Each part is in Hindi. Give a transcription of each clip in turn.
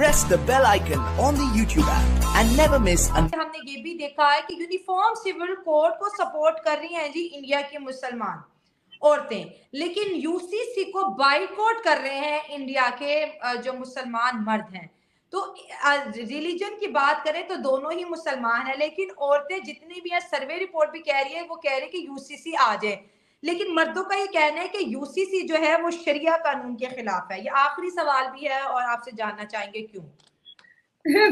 press the bell icon on the YouTube app and never miss हमने ये भी देखा है कि यूनिफॉर्म सिविल कोड को सपोर्ट कर रही हैं जी इंडिया की मुसलमान औरतें, लेकिन यूसीसी को बाइकआउट कर रहे हैं इंडिया के जो मुसलमान मर्द हैं। तो रिलीजन की बात करें तो दोनों ही मुसलमान हैं, लेकिन औरतें जितनी भी हैं, सर्वे रिपोर्ट भी कह रही है, वो कह रही है कि यूसीसी आ जाए, लेकिन मर्दों का ये कहना है कि यूसीसी जो है वो शरिया कानून के खिलाफ है। ये आखिरी सवाल भी है और आपसे जानना चाहेंगे क्यों।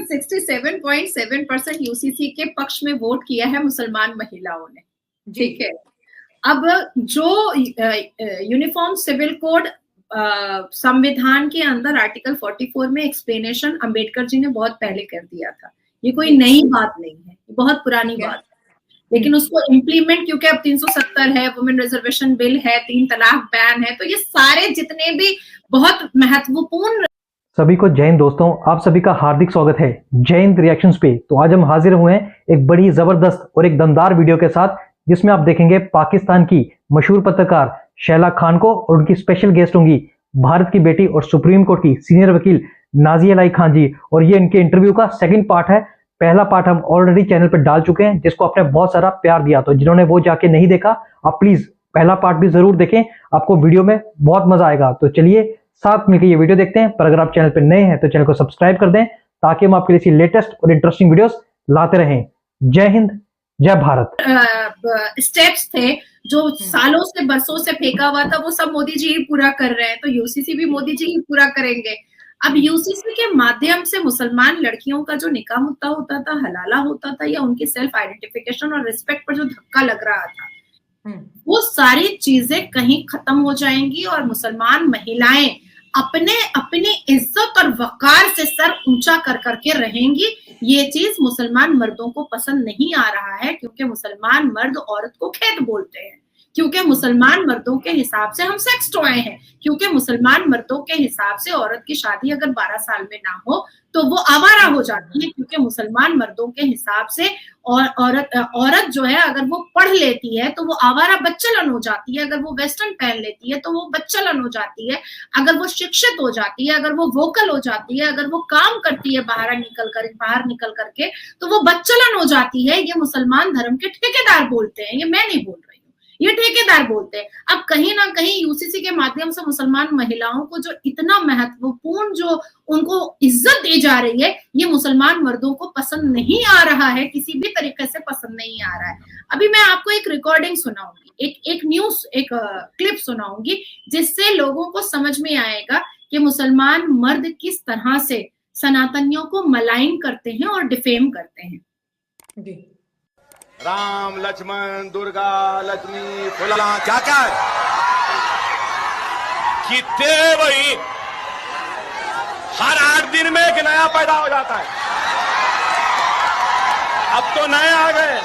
67.7% यूसीसी के पक्ष में वोट किया है मुसलमान महिलाओं ने, ठीक है। अब जो यूनिफॉर्म सिविल कोड संविधान के अंदर आर्टिकल 44 में एक्सप्लेनेशन अंबेडकर जी ने बहुत पहले कर दिया था, ये कोई नई बात नहीं है, बहुत पुरानी बात है, लेकिन उसको इम्प्लीमेंट क्योंकि अब 370 है, वुमेन रिजर्वेशन बिल है, 3 तलाक बैन है, तो ये सारे जितने भी बहुत महत्वपूर्ण। सभी को जय हिंद दोस्तों, आप सभी का हार्दिक स्वागत है जय हिंद रिएक्शंस पे। तो आज हम हाजिर हुए हैं एक बड़ी जबरदस्त और एक दमदार वीडियो के साथ, जिसमें आप देखेंगे पाकिस्तान की मशहूर पत्रकार शैला खान को और उनकी स्पेशल गेस्ट होंगी भारत की बेटी और सुप्रीम कोर्ट की सीनियर वकील नाज़िया इलाही खान जी। और ये इनके इंटरव्यू का सेकंड पार्ट है। पहला पार्ट हम ऑलरेडी चैनल पर डाल चुके हैं, जिसको आपने बहुत सारा प्यार दिया, तो जिन्होंने वो जाके नहीं देखा आप प्लीज पहला पार्ट भी जरूर देखें, आपको वीडियो में बहुत मजा आएगा। तो चलिए साथ मिलकर ये वीडियो देखते हैं। पर अगर आप चैनल पर नए हैं तो चैनल को सब्सक्राइब कर दें, ताकि हम आपके लिए लेटेस्ट और इंटरेस्टिंग वीडियोस लाते रहें। जय हिंद, जय भारत। स्टेप्स थे जो सालों से बरसों से फेंका हुआ था, वो सब मोदी जी ही पूरा कर रहे हैं, तो यूसीसी भी मोदी जी ही पूरा करेंगे। अब यूसीसी के माध्यम से मुसलमान लड़कियों का जो निकाह मुद्दा होता था, हलाला होता था, या उनकी सेल्फ आइडेंटिफिकेशन और रिस्पेक्ट पर जो धक्का लग रहा था, वो सारी चीजें कहीं खत्म हो जाएंगी और मुसलमान महिलाएं अपने इज्जत और वकार से सर ऊंचा कर करके रहेंगी। ये चीज मुसलमान मर्दों को पसंद नहीं आ रहा है, क्योंकि मुसलमान मर्द औरत को खेत बोलते हैं, क्योंकि मुसलमान मर्दों के हिसाब से हम सेक्स टॉय हैं, क्योंकि मुसलमान मर्दों के हिसाब से औरत की शादी अगर 12 साल में ना हो तो वो आवारा हो जाती है, क्योंकि मुसलमान मर्दों के हिसाब से औरत जो है अगर वो पढ़ लेती है तो वो आवारा बच्चलन हो जाती है, अगर वो वेस्टर्न पहन लेती है तो वो बच्चलन हो जाती है, अगर वो शिक्षित हो जाती है, अगर वो वोकल हो जाती है, अगर वो काम करती है बाहर निकल करके तो वो बच्चलन हो जाती है। ये मुसलमान धर्म के ठेकेदार बोलते हैं, ये मैं नहीं बोल रही हूँ, ये ठेकेदार बोलते हैं। अब कहीं ना कहीं यूसीसी के माध्यम से मुसलमान महिलाओं को जो इतना महत्वपूर्ण जो उनको इज्जत दी जा रही है, ये मुसलमान मर्दों को पसंद नहीं आ रहा है, किसी भी तरीके से पसंद नहीं आ रहा है। अभी मैं आपको एक रिकॉर्डिंग सुनाऊंगी, एक न्यूज क्लिप सुनाऊंगी, जिससे लोगों को समझ में आएगा कि मुसलमान मर्द किस तरह से सनातनियों को मलाइन करते हैं और डिफेम करते हैं। राम लक्ष्मण दुर्गा लक्ष्मी फुला क्या क्या है कितने वही हर 8 दिन में एक नया पैदा हो जाता है। अब तो नए आ गए,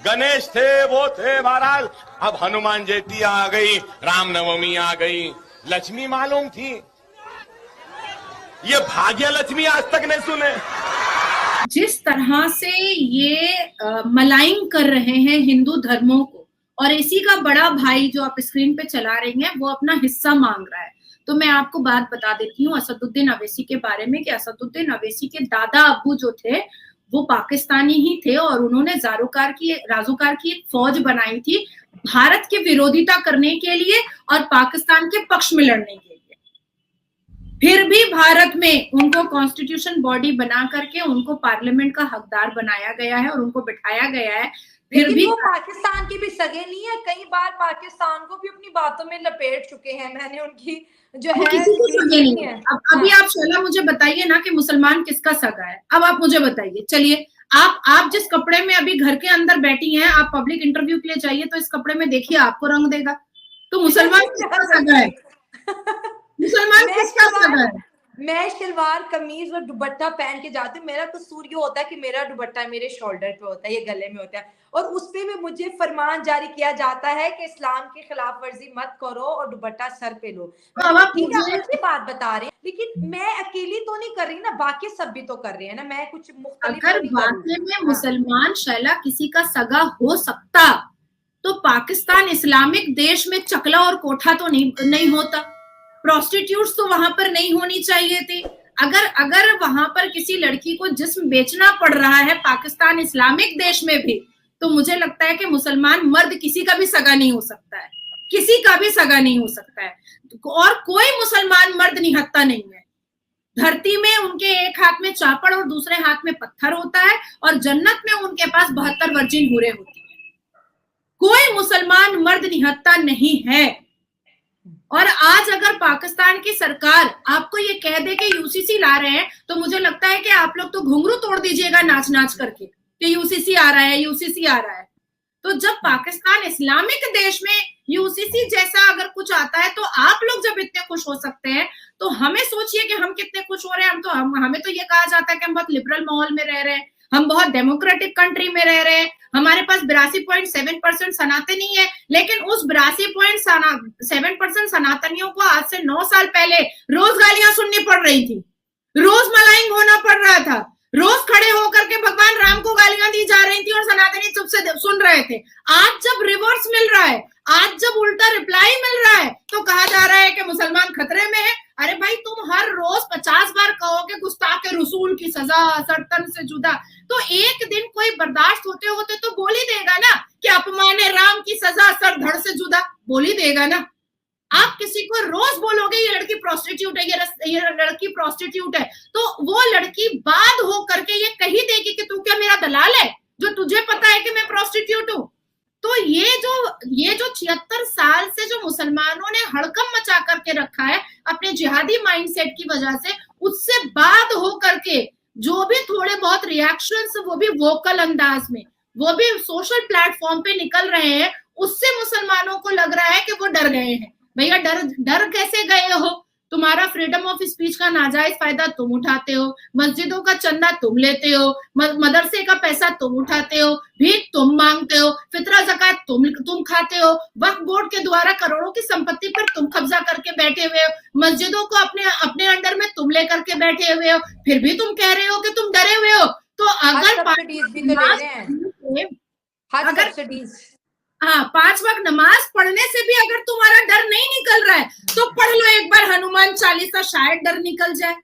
गणेश थे वो थे महाराज, अब हनुमान जयंती आ गई, रामनवमी आ गई, लक्ष्मी मालूम थी, ये भाग्य लक्ष्मी आज तक नहीं सुने। जिस तरह से ये मलाइन कर रहे हैं हिंदू धर्मों को, और इसी का बड़ा भाई जो आप स्क्रीन पे चला रही हैं वो अपना हिस्सा मांग रहा है। तो मैं आपको बात बता देती हूँ असदुद्दीन अवैसी के बारे में, कि असदुद्दीन अवैसी के दादा अब्बू जो थे वो पाकिस्तानी ही थे, और उन्होंने राजूकार की एक फौज बनाई थी भारत की विरोधिता करने के लिए और पाकिस्तान के पक्ष में लड़ने के लिए। फिर भी भारत में उनको कॉन्स्टिट्यूशन बॉडी बना करके उनको पार्लियामेंट का हकदार बनाया गया है और उनको बिठाया गया है। फिर भी वो पाकिस्तान के भी सगे नहीं है, कई बार पाकिस्तान को भी अपनी बातों में लपेट चुके हैं। मैंने उनकी जो है किसी को सगे नहीं है। अब अभी आप शैला मुझे बताइए ना कि मुसलमान किसका सगा है। अब आप मुझे बताइए, चलिए आप जिस कपड़े में अभी घर के अंदर बैठी हैं, आप पब्लिक इंटरव्यू के लिए जाइए तो इस कपड़े में देखिए आपको रंग देगा। तो मुसलमान किसका सगा है? मुसलमान किसका सगा है? मैं शलवार कमीज और दुपट्टा पहन के जाती हूँ। मेरा कसूर ये होता है कि मेरा दुपट्टा मेरे शोल्डर पे होता है, ये गले में होता है, और उस पे भी मुझे फरमान जारी किया जाता है कि इस्लाम की खिलाफ वर्जी मत करो और दुपट्टा सर पे लो। अच्छी बात बता रहे हैं, लेकिन मैं अकेली तो नहीं कर रही ना, बाकी सब भी तो कर रहे हैं ना। मैं कुछ मुख्तलिफ अगर वाकई में मुसलमान शैला किसी का सगा हो सकता तो पाकिस्तान इस्लामिक देश में चकला और कोठा तो नहीं होता, प्रोस्टिट्यूट्स तो वहां पर नहीं होनी चाहिए थी। अगर वहां पर किसी लड़की को जिस्म बेचना पड़ रहा है पाकिस्तान इस्लामिक देश में भी, तो मुझे लगता है कि मुसलमान मर्द किसी का भी सगा नहीं हो सकता है, किसी का भी सगा नहीं हो सकता है। और कोई मुसलमान मर्द निहत्था नहीं है। धरती में उनके एक हाथ में चापड़ और दूसरे हाथ में पत्थर होता है, और जन्नत में उनके पास 72 वर्जिन हूरें होती है। कोई मुसलमान मर्द निहत्था नहीं है। और आज अगर पाकिस्तान की सरकार आपको ये कह दे कि यूसीसी ला रहे हैं, तो मुझे लगता है कि आप लोग तो घुंघरू तोड़ दीजिएगा नाच नाच करके कि यूसीसी आ रहा है, यूसीसी आ रहा है। तो जब पाकिस्तान इस्लामिक देश में यूसीसी जैसा अगर कुछ आता है, तो आप लोग जब इतने खुश हो सकते हैं, तो हमें सोचिए कि हम कितने खुश हो रहे हैं। हमें तो ये कहा जाता है कि हम बहुत लिबरल माहौल में रह रहे हैं, हम बहुत डेमोक्रेटिक कंट्री में रह रहे हैं, हमारे पास 82.7% सनातनी है। लेकिन उस 82.7% सनातनियों को आज से 9 साल पहले रोज गालियां सुननी पड़ रही थी, रोज मलाइंग होना पड़ रहा था, रोज खड़े होकर के भगवान राम को गालियां दी जा रही थी और सनातनी चुप से सुन रहे थे। आज जब रिवर्स मिल रहा है, आज जब उल्टा रिप्लाई मिल रहा है, तो कहा जा रहा है कि मुसलमान खतरे में है। अरे भाई, तुम हर रोज 50 बार कहोगे गुस्ताख रसूल की सजा सरतन से जुदा, तो एक दिन कोई बर्दाश्त होते होते तो बोल ही देगा ना कि अपमान राम की सजा सर धड़ से जुदा, बोल ही देगा ना। आप किसी को रोज बोलोगे ये लड़की प्रोस्टिट्यूट है, ये लड़की प्रोस्टिट्यूट है, तो वो लड़की बाद हो करके ये कही देगी कि तू क्या मेरा दलाल है जो तुझे पता है कि मैं प्रोस्टिट्यूट हूं। तो ये जो 76 साल से जो मुसलमानों ने हड़कंप मचा करके रखा है अपने जिहादी माइंडसेट की वजह से, उससे बाद हो करके जो भी थोड़े बहुत रिएक्शंस, वो भी वोकल अंदाज में, वो भी सोशल प्लेटफॉर्म पे निकल रहे हैं, उससे मुसलमानों को लग रहा है कि वो डर गए हैं। भैया डर कैसे गए हो? तुम्हारा फ्रीडम ऑफ स्पीच का नाजायज फायदा तुम उठाते हो, मस्जिदों का चंदा तुम लेते हो, मदरसे का पैसा तुम उठाते हो, भीख तुम मांगते हो, फितरा ज़कात तुम खाते हो, वक्फ बोर्ड के द्वारा करोड़ों की संपत्ति पर तुम कब्जा करके बैठे हुए हो, मस्जिदों को अपने अंडर में तुम लेकर के बैठे हुए हो, फिर भी तुम कह रहे हो कि तुम डरे हुए हो। तो अगर 5 वक्त नमाज पढ़ने से भी अगर तुम्हारा डर नहीं निकल रहा है, तो पढ़ लो एक बार हनुमान चालीसा, शायद डर निकल जाए।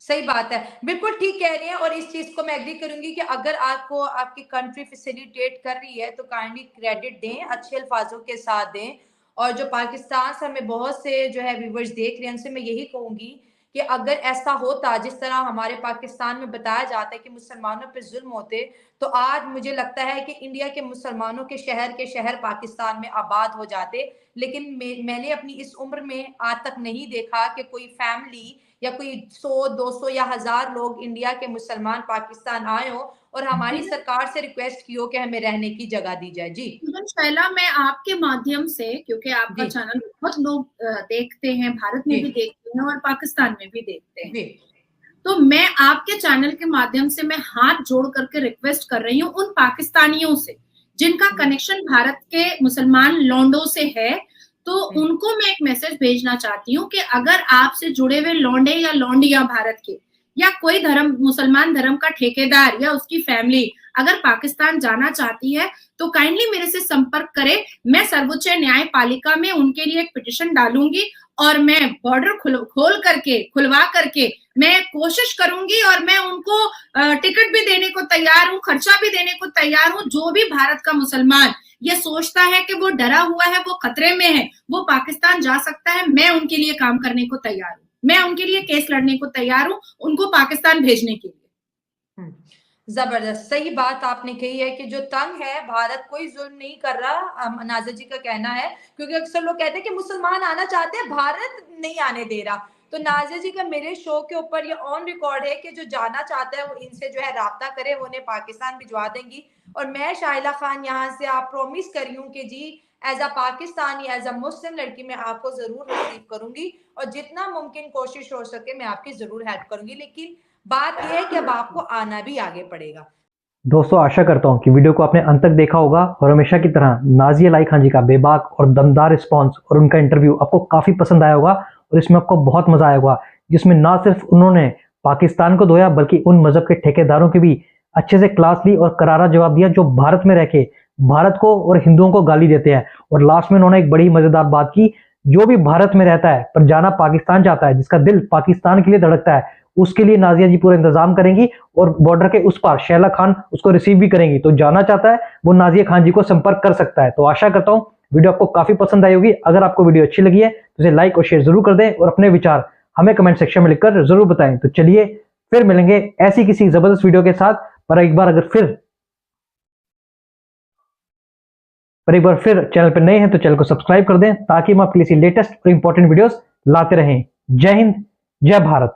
सही बात है, बिल्कुल ठीक कह रही हैं। और इस चीज को मैं एग्री करूंगी कि अगर आपको आपकी कंट्री फैसिलिटेट कर रही है तो काइंडली क्रेडिट दें, अच्छे अल्फाजों के साथ दें। और जो पाकिस्तान से हमें बहुत से जो है व्यूवर्स देख रहे हैं, उनसे मैं यही कहूंगी कि अगर ऐसा होता जिस तरह हमारे पाकिस्तान में बताया जाता है कि मुसलमानों पे जुल्म होते, तो आज मुझे लगता है कि इंडिया के मुसलमानों के शहर पाकिस्तान में आबाद हो जाते। लेकिन मैंने अपनी इस उम्र में आज तक नहीं देखा कि कोई फैमिली या कोई 100, 200 या 1000 लोग इंडिया के मुसलमान पाकिस्तान आए हो और हमारी सरकार से रिक्वेस्ट की हो कि हमें रहने की जगह दी जाए। जी शैला, मैं आपके माध्यम से, क्योंकि आपका चैनल बहुत लोग देखते हैं, भारत में भी देखते हैं और पाकिस्तान में भी देखते हैं, तो मैं आपके चैनल के माध्यम से मैं हाथ जोड़ करके रिक्वेस्ट कर रही हूँ उन पाकिस्तानियों से जिनका कनेक्शन भारत के मुसलमान लौंडों से है, तो उनको मैं एक मैसेज भेजना चाहती हूँ कि अगर आपसे जुड़े हुए लौंडे या लौंडिया भारत के या कोई मुसलमान धर्म का ठेकेदार या उसकी फैमिली अगर पाकिस्तान जाना चाहती है, तो काइंडली मेरे से संपर्क करें। मैं सर्वोच्च न्यायपालिका में उनके लिए एक पिटीशन डालूंगी और मैं बॉर्डर खुलवा करके मैं कोशिश करूंगी और मैं उनको टिकट भी देने को तैयार हूँ, खर्चा भी देने को तैयार हूँ। जो भी भारत का मुसलमान ये सोचता है कि वो डरा हुआ है, वो खतरे में है, वो पाकिस्तान जा सकता है, मैं उनके लिए काम करने को तैयार हूँ, मैं उनके लिए केस लड़ने को तैयार हूँ, उनको पाकिस्तान भेजने के लिए। जबरदस्त, सही बात आपने कही है कि जो तंग है, भारत कोई जुल्म नहीं कर रहा, नाज़र जी का कहना है, क्योंकि अक्सर लोग कहते हैं कि मुसलमान आना चाहते हैं, भारत नहीं आने दे रहा। तो नाज़र जी का मेरे शो के ऊपर ये ऑन रिकॉर्ड है कि जो जाना चाहता है वो इनसे जो है राब्ता करे, वो उन्हें पाकिस्तान भिजवा देंगी। और मैं शाइला खान यहाँ से आप प्रॉमिस कर रही हूँ कि जी as a Pakistani, as a Muslim लड़की मैं आपको जरूर रिसीव करूंगी और जितना मुमकिन कोशिश हो सके मैं आपकी जरूर हेल्प करूंगी। लेकिन बात यह है कि अब आपको आना भी आगे पड़ेगा। दोस्तों, आशा करता हूं कि वीडियो को आपने अंत तक देखा होगा और हमेशा की तरह नाज़िया लाई खान जी का बेबाक और दमदार रिस्पांस और उनका इंटरव्यू आपको काफी पसंद आया होगा और इसमें आपको बहुत मजा आया होगा, जिसमें ना सिर्फ उन्होंने पाकिस्तान को धोया बल्कि उन मजहब के ठेकेदारों की भी अच्छे से क्लास ली और करारा जवाब दिया जो भारत में रह के भारत को और हिंदुओं को गाली देते हैं। और लास्ट में उन्होंने एक बड़ी मजेदार बात की जो भी भारत में रहता है पर जाना पाकिस्तान चाहता है, जिसका दिल पाकिस्तान के लिए धड़कता है, उसके लिए नाजिया जी पूरा इंतजाम करेंगी और बॉर्डर के उस पार शैला खान उसको रिसीव भी करेंगी। तो जाना चाहता है वो नाजिया खान जी को संपर्क कर सकता है। तो आशा करता हूं वीडियो आपको काफी पसंद आई होगी। अगर आपको वीडियो अच्छी लगी है तो इसे लाइक और शेयर जरूर कर दें और अपने विचार हमें कमेंट सेक्शन में लिखकर जरूर बताएं। तो चलिए फिर मिलेंगे ऐसी किसी जबरदस्त वीडियो के साथ। पर एक बार फिर चैनल पर नए हैं तो चैनल को सब्सक्राइब कर दें ताकि हम आपके लिए लेटेस्ट और इंपॉर्टेंट वीडियोस लाते रहें। जय हिंद, जय भारत।